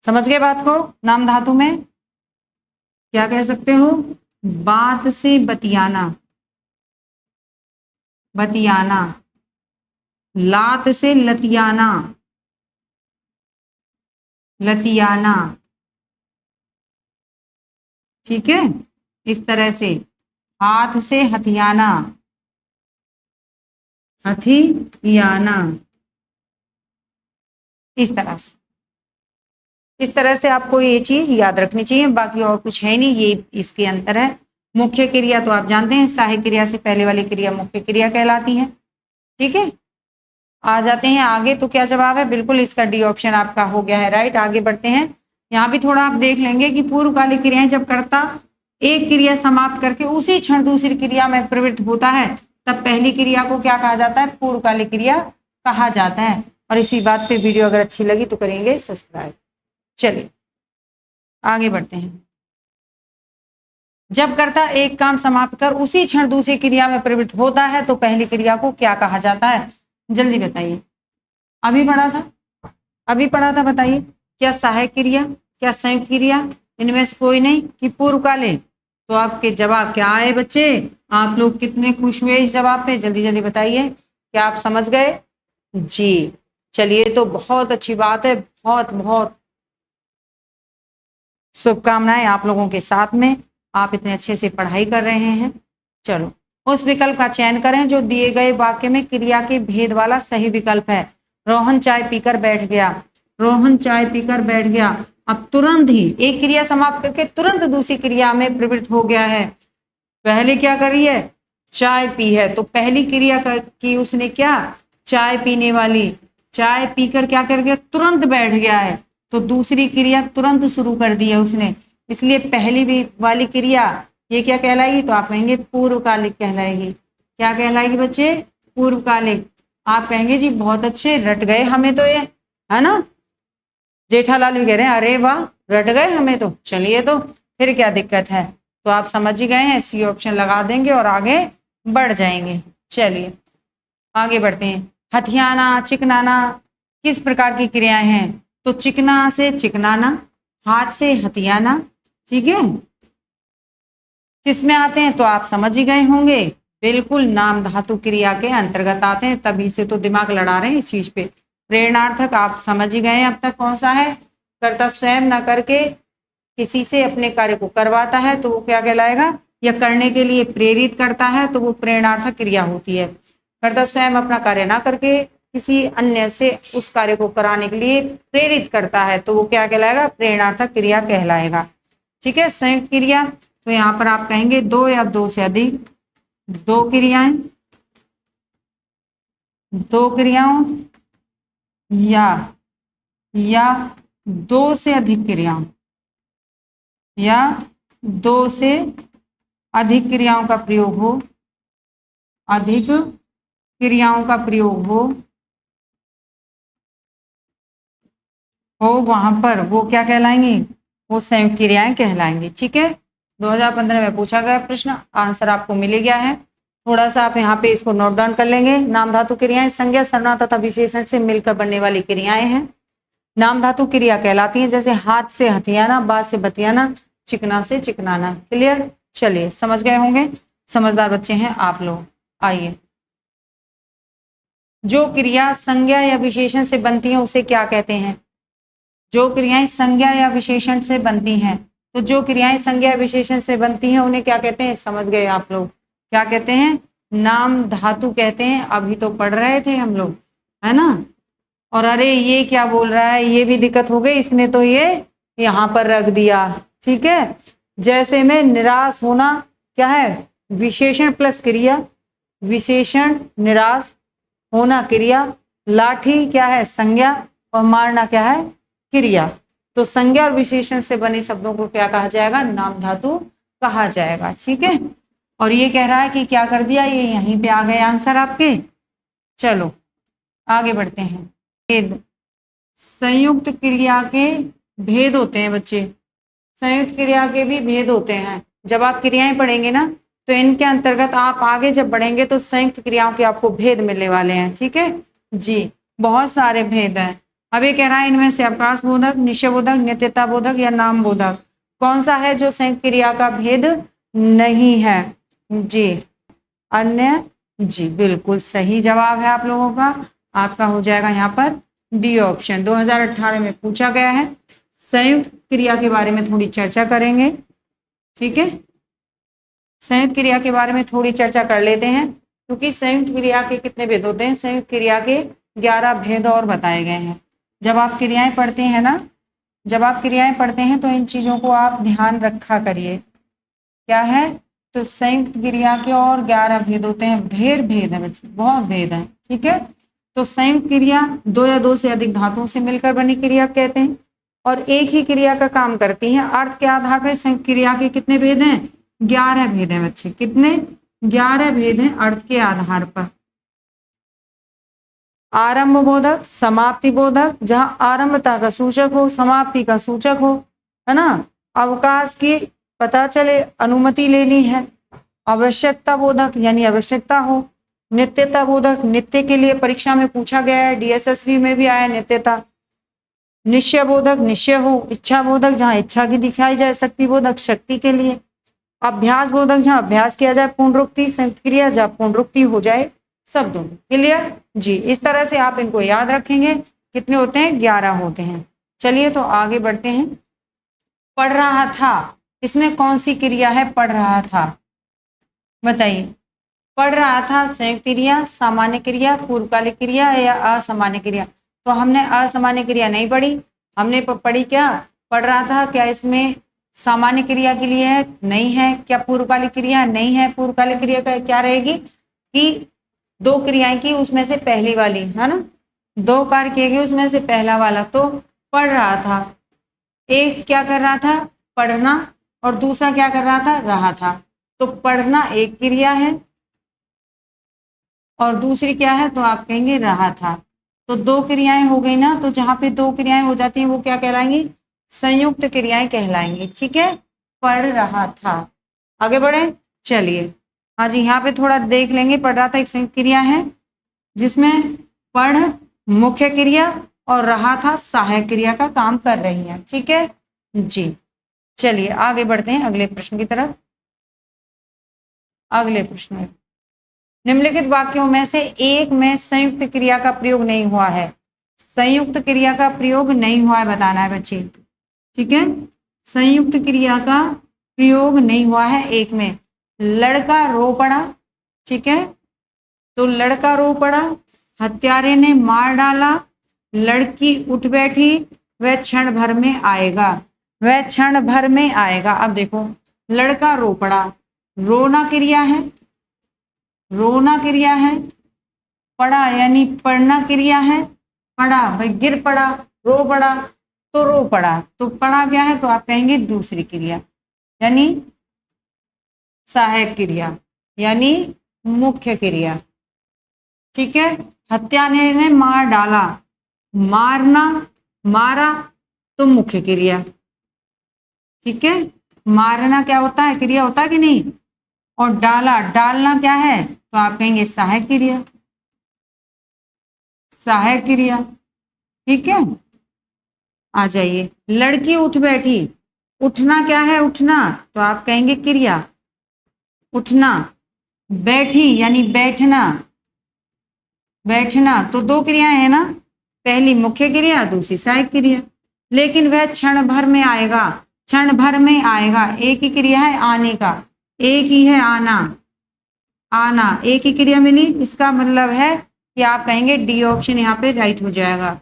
समझ गए बात को, नाम धातु में क्या कह सकते हो, बात से बतियाना, बतियाना, लात से लतियाना, लतियाना। ठीक है, इस तरह से हाथ से हथियाना, हथियाना, इस तरह से आपको ये चीज याद रखनी चाहिए, बाकी और कुछ है नहीं, ये इसके अंतर है। मुख्य क्रिया तो आप जानते हैं, सहायक क्रिया से पहले वाली क्रिया मुख्य क्रिया कहलाती है। ठीक है, आ जाते हैं आगे, तो क्या जवाब है, बिल्कुल इसका डी ऑप्शन आपका हो गया है राइट। आगे बढ़ते हैं, यहाँ भी थोड़ा आप देख लेंगे कि पूर्वकालिक क्रियाएं जब कर्ता एक क्रिया समाप्त करके उसी क्षण दूसरी क्रिया में प्रवृत्त होता है, तब पहली क्रिया को क्या कहा जाता है, पूर्वकालिक क्रिया कहा जाता है। और इसी बात पे वीडियो अगर अच्छी लगी तो करेंगे सब्सक्राइब। चलिए आगे बढ़ते हैं। जब कर्ता एक काम समाप्त कर उसी क्षण दूसरी क्रिया में प्रवृत्त होता है तो पहली क्रिया को क्या कहा जाता है, जल्दी बताइए। अभी पढ़ा था, बताइए। क्या सहायक क्रिया, क्या संयुक्त क्रिया, इनमें से कोई नहीं, कि पूर्वकालिक। तो आपके जवाब क्या आए बच्चे, आप लोग कितने खुश हुए इस जवाब पे, जल्दी जल्दी बताइए। क्या आप समझ गए जी, चलिए तो बहुत अच्छी बात है, बहुत बहुत शुभकामनाएं आप लोगों के साथ में, आप इतने अच्छे से पढ़ाई कर रहे हैं। चलो उस विकल्प का चयन करें जो दिए गए वाक्य में क्रिया के भेद वाला सही विकल्प है। रोहन चाय पीकर बैठ गया, रोहन चाय पीकर बैठ गया। अब तुरंत ही एक क्रिया समाप्त करके तुरंत दूसरी क्रिया में प्रवृत्त हो गया है। पहले क्या करी है, चाय पी है, तो पहली क्रिया की उसने क्या, चाय पीने वाली, चाय पीकर क्या कर गया, तुरंत बैठ गया है, तो दूसरी क्रिया तुरंत शुरू कर दी है उसने, इसलिए पहली भी वाली क्रिया ये क्या कहलाएगी, तो आप कहेंगे पूर्वकालिक कहलाएगी। क्या कहलाएगी बच्चे, पूर्वकालिक। आप कहेंगे जी बहुत अच्छे, रट गए हमें तो ये, है ना। जेठालाल भी कह रहे हैं अरे वाह रट गए हमें तो, चलिए तो फिर क्या दिक्कत है। तो आप समझ ही गए हैं, सी ऑप्शन लगा देंगे और आगे बढ़ जाएंगे। चलिए आगे बढ़ते हैं। हथियाना, चिकनाना किस प्रकार की क्रियाएं हैं, तो चिकना से चिकनाना, हाथ से हथियाना। ठीक है, किस में आते हैं, तो आप समझ ही गए होंगे, बिल्कुल नाम धातु क्रिया के अंतर्गत आते हैं, तभी से तो दिमाग लड़ा रहे हैं इस चीज पे। प्रेरणार्थक आप समझ ही गए हैं अब तक कौन सा है, कर्ता स्वयं न करके किसी से अपने कार्य को करवाता है तो वो क्या कहलाएगा, या करने के लिए प्रेरित करता है तो वो प्रेरणार्थक क्रिया होती है। कर्ता स्वयं अपना कार्य ना करके किसी अन्य से उस कार्य को कराने के लिए प्रेरित करता है तो वो क्या कहलाएगा, प्रेरणार्थक क्रिया कहलाएगा। ठीक है, संयुक्त क्रिया, तो यहाँ पर आप कहेंगे दो या दो से अधिक, दो क्रियाएं, दो क्रियाओं या दो से अधिक क्रियाओं, या दो से अधिक क्रियाओं का प्रयोग हो, अधिक क्रियाओं का प्रयोग हो वहां पर वो क्या कहलाएंगी, वो संयुक्त क्रियाएं कहलाएंगी। ठीक है, 2015 में पूछा गया प्रश्न, आंसर आपको मिल गया है। थोड़ा सा आप यहाँ पे इसको नोट डाउन कर लेंगे। नाम धातु क्रियाएं संज्ञा सर्वनाम तथा विशेषण से मिलकर बनने वाली क्रियाएं हैं। नाम धातु क्रिया कहलाती हैं जैसे हाथ से हथियाना, बात से बतियाना, चिकना से चिकनाना। क्लियर, चलिए समझ गए होंगे, समझदार बच्चे हैं आप लोग। आइए, जो क्रिया संज्ञा या विशेषण से बनती है उसे क्या कहते हैं, जो क्रियाएं संज्ञा या विशेषण से बनती हैं, तो जो क्रियाएं संज्ञा विशेषण से बनती हैं उन्हें क्या कहते हैं, समझ गए आप लोग, क्या कहते हैं, नाम धातु कहते हैं। अभी तो पढ़ रहे थे हम लोग, है ना। और अरे ये क्या बोल रहा है, ये भी दिक्कत हो गई, इसने तो ये यहाँ पर रख दिया। ठीक है, जैसे में निराश होना क्या है, विशेषण प्लस क्रिया, विशेषण निराश होना क्रिया, लाठी क्या है संज्ञा और मारना क्या है क्रिया। तो संज्ञा और विशेषण से बने शब्दों को क्या कहा जाएगा? नाम धातु कहा जाएगा। ठीक है, और ये कह रहा है कि क्या कर दिया, ये यहीं पे आ गए आंसर आपके। चलो आगे बढ़ते हैं। भेद, संयुक्त क्रिया के भेद होते हैं बच्चे, संयुक्त क्रिया के भी भेद होते हैं। जब आप क्रियाएं पढ़ेंगे ना तो इनके अंतर्गत आप आगे जब बढ़ेंगे तो संयुक्त क्रियाओं के आपको भेद मिलने वाले हैं। ठीक है जी, बहुत सारे भेद हैं। अब ये कह रहा है इनमें से अवकाश बोधक, निश्चय बोधक, नित्यता बोधक या नाम बोधक कौन सा है जो संयुक्त क्रिया का भेद नहीं है? जी अन्य, जी बिल्कुल सही जवाब है आप लोगों का। आपका हो जाएगा यहाँ पर डी ऑप्शन। 2018 में पूछा गया है। संयुक्त क्रिया के बारे में थोड़ी चर्चा करेंगे। ठीक है, संयुक्त क्रिया के बारे में थोड़ी चर्चा कर लेते हैं, क्योंकि संयुक्त क्रिया के कितने भेद होते हैं? संयुक्त क्रिया के 11 भेद और बताए गए हैं। जब आप क्रियाएं पढ़ते हैं ना, जब आप क्रियाएं पढ़ते हैं तो इन चीजों को आप ध्यान रखा करिए। क्या है? तो संयुक्त क्रिया के और 11 भेद होते हैं। भेद है बच्चे, बहुत भेद है। ठीक है, तो संयुक्त क्रिया दो या दो से अधिक धातुओं से मिलकर बनी क्रिया कहते हैं और एक ही क्रिया का काम करती है। अर्थ के आधार पर संयुक्त क्रिया के कितने भेद हैं? 11 भेद हैं बच्चे। कितने? 11 भेद हैं अर्थ के आधार पर। आरंभ बोधक, समाप्ति बोधक, जहां आरंभता का सूचक हो, समाप्ति का सूचक हो, है ना। अवकाश की पता चले, अनुमति लेनी है। आवश्यकता बोधक यानी आवश्यकता हो। नित्यता बोधक, नित्य के लिए परीक्षा में पूछा गया है, डीएसएसबी में भी आया नित्यता। निश्चय बोधक, निश्चय हो। इच्छा बोधक, जहां इच्छा की दिखाई जाए। शक्ति बोधक, शक्ति के लिए। अभ्यास बोधक, जहां अभ्यास किया जाए पुनरुक्ति। संयुक्त क्रिया जहां पुनरुक्ति हो जाए शब्दों में। क्लियर जी, इस तरह से आप इनको याद रखेंगे। कितने होते हैं? 11 होते हैं। चलिए तो आगे बढ़ते हैं। पढ़ रहा था, इसमें कौन सी क्रिया है? पढ़ रहा था, बताइए। पढ़ रहा था संयुक्त क्रिया, सामान्य क्रिया, पूर्वकालिक क्रिया या असामान्य क्रिया? तो हमने असामान्य क्रिया नहीं पढ़ी, हमने पढ़ी क्या? पढ़ रहा था। क्या इसमें सामान्य क्रिया के लिए है? नहीं है। क्या पूर्वकालिक क्रिया? नहीं है। पूर्वकालिक क्रिया का क्या रहेगी कि दो क्रियाएं की, उसमें से पहली वाली, है ना। दो कार्य किए गए, उसमें से पहला वाला। तो पढ़ रहा था, एक क्या कर रहा था? पढ़ना, और दूसरा क्या कर रहा था। तो पढ़ना एक क्रिया है और दूसरी क्या है? तो आप कहेंगे रहा था। तो दो क्रियाएं हो गई ना, तो जहां पे दो क्रियाएं हो जाती हैं वो क्या कहलाएंगी? संयुक्त क्रियाएं कहलाएंगी। ठीक है, पढ़ रहा था। आगे बढ़े, चलिए। हाँ जी, यहाँ पे थोड़ा देख लेंगे। पढ़ रहा था एक संयुक्त क्रिया है जिसमें पढ़ मुख्य क्रिया और रहा था सहायक क्रिया का काम कर रही है। ठीक है जी, चलिए आगे बढ़ते हैं अगले प्रश्न की तरफ। अगले प्रश्न में निम्नलिखित वाक्यों में से एक में संयुक्त क्रिया का प्रयोग नहीं हुआ है। संयुक्त क्रिया का प्रयोग नहीं हुआ है बताना है बच्चे। ठीक है, संयुक्त क्रिया का प्रयोग नहीं हुआ है एक में। लड़का रो पड़ा। ठीक है, तो लड़का रो पड़ा, हत्यारे ने मार डाला, लड़की उठ बैठी, वह क्षण भर में आएगा। वह क्षण भर में आएगा। अब देखो, लड़का रो पड़ा, रोना क्रिया है, रोना क्रिया है। पड़ा यानी पढ़ना क्रिया है। पड़ा भाई गिर पड़ा, रो पड़ा, तो रो पड़ा। तो पड़ा क्या है? तो आप कहेंगे दूसरी क्रिया, यानी सहायक क्रिया, यानी मुख्य क्रिया। ठीक है, हत्यारे ने मार डाला, मारना, मारा, तो मुख्य क्रिया। ठीक है, मारना क्या होता है? क्रिया होता है कि नहीं। और डाला, डालना क्या है? तो आप कहेंगे सहायक क्रिया, सहायक क्रिया। ठीक है, आ जाइए। लड़की उठ बैठी, उठना क्या है? उठना, तो आप कहेंगे क्रिया, उठना। बैठी यानी बैठना, बैठना, तो दो क्रियाएं है ना, पहली मुख्य क्रिया, दूसरी सहायक क्रिया। लेकिन वह क्षण भर में आएगा, क्षण भर में आएगा, एक ही क्रिया है आने का, एक ही है आना, आना एक ही क्रिया मिली। इसका मतलब है कि आप कहेंगे डी ऑप्शन यहाँ पे राइट हो जाएगा।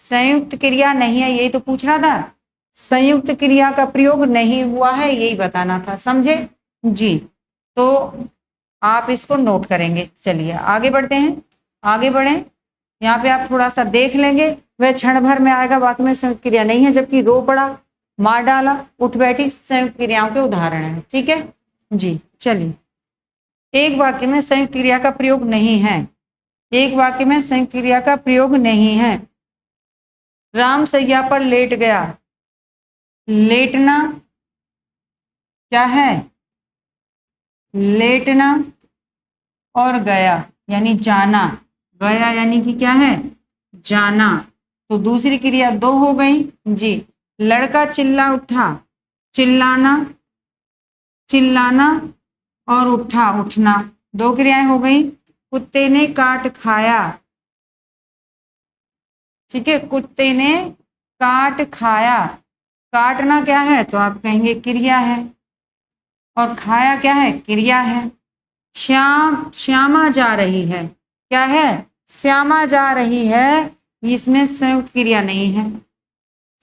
संयुक्त क्रिया नहीं है, यही तो पूछ रहा था। संयुक्त क्रिया का प्रयोग नहीं हुआ है, यही बताना था, समझे जी। तो आप इसको नोट करेंगे। चलिए आगे बढ़ते हैं, आगे बढ़े। यहाँ पे आप थोड़ा सा देख लेंगे, वह क्षण भर में आएगा, वाक्य में संयुक्त क्रिया नहीं है। जबकि रो पड़ा, मार डाला, उठ बैठी संयुक्त क्रियाओं के उदाहरण है। ठीक है जी। चलिए, एक वाक्य में संयुक्त क्रिया का प्रयोग नहीं है, एक वाक्य में संयुक्त क्रिया का प्रयोग नहीं है। राम सैया पर लेट गया, लेटना क्या है, लेटना, और गया यानी जाना, गया यानी कि क्या है, जाना। तो दूसरी क्रिया दो हो गई जी। लड़का चिल्ला उठा, चिल्लाना, चिल्लाना, और उठा, उठना, दो क्रियाएं हो गई। कुत्ते ने काट खाया, ठीक है, कुत्ते ने काट खाया, काटना क्या है, तो आप कहेंगे क्रिया है, और खाया क्या है, क्रिया है। श्यामा जा रही है, क्या है, श्यामा जा रही है, इसमें संयुक्त क्रिया नहीं है,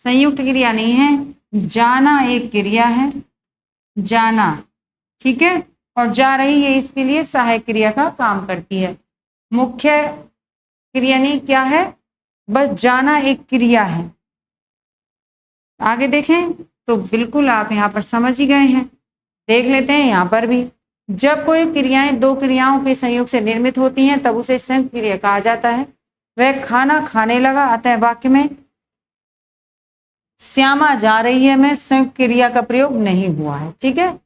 संयुक्त क्रिया नहीं है। जाना एक क्रिया है, जाना, ठीक है, और जा रही है इसके लिए सहायक क्रिया का काम करती है। मुख्य क्रिया नहीं, क्या है, बस जाना एक क्रिया है। आगे देखें तो बिल्कुल आप यहाँ पर समझ ही गए हैं। देख लेते हैं यहाँ पर भी, जब कोई क्रियाएं दो क्रियाओं के संयोग से निर्मित होती हैं तब उसे संयुक्त क्रिया कहा जाता है। वह खाना खाने लगा, अतः वाक्य में श्यामा जा रही है में संयुक्त क्रिया का प्रयोग नहीं हुआ है। ठीक है,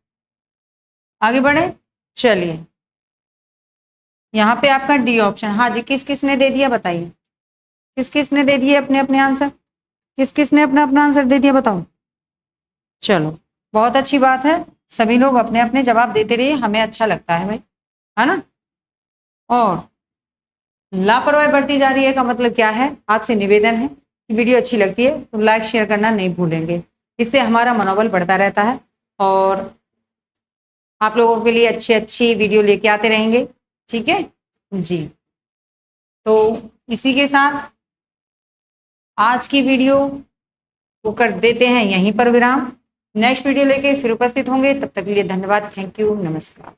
आगे बढ़े। चलिए, यहाँ पे आपका डी ऑप्शन, हाँ जी, किस किस ने दे दिया बताइए, किस किस ने दे दिए अपने अपने आंसर, किस किस ने अपना अपना आंसर दे दिया बताओ। चलो, बहुत अच्छी बात है, सभी लोग अपने अपने जवाब देते रहिए, हमें अच्छा लगता है भाई, है ना। और लापरवाही बढ़ती जा रही है का मतलब क्या है, आपसे निवेदन है कि वीडियो अच्छी लगती है तो लाइक शेयर करना नहीं भूलेंगे, इससे हमारा मनोबल बढ़ता रहता है और आप लोगों के लिए अच्छी अच्छी वीडियो लेके आते रहेंगे। ठीक है जी, तो इसी के साथ आज की वीडियो को कर देते हैं यहीं पर विराम। नेक्स्ट वीडियो लेके फिर उपस्थित होंगे, तब तक के लिए धन्यवाद, थैंक यू, नमस्कार।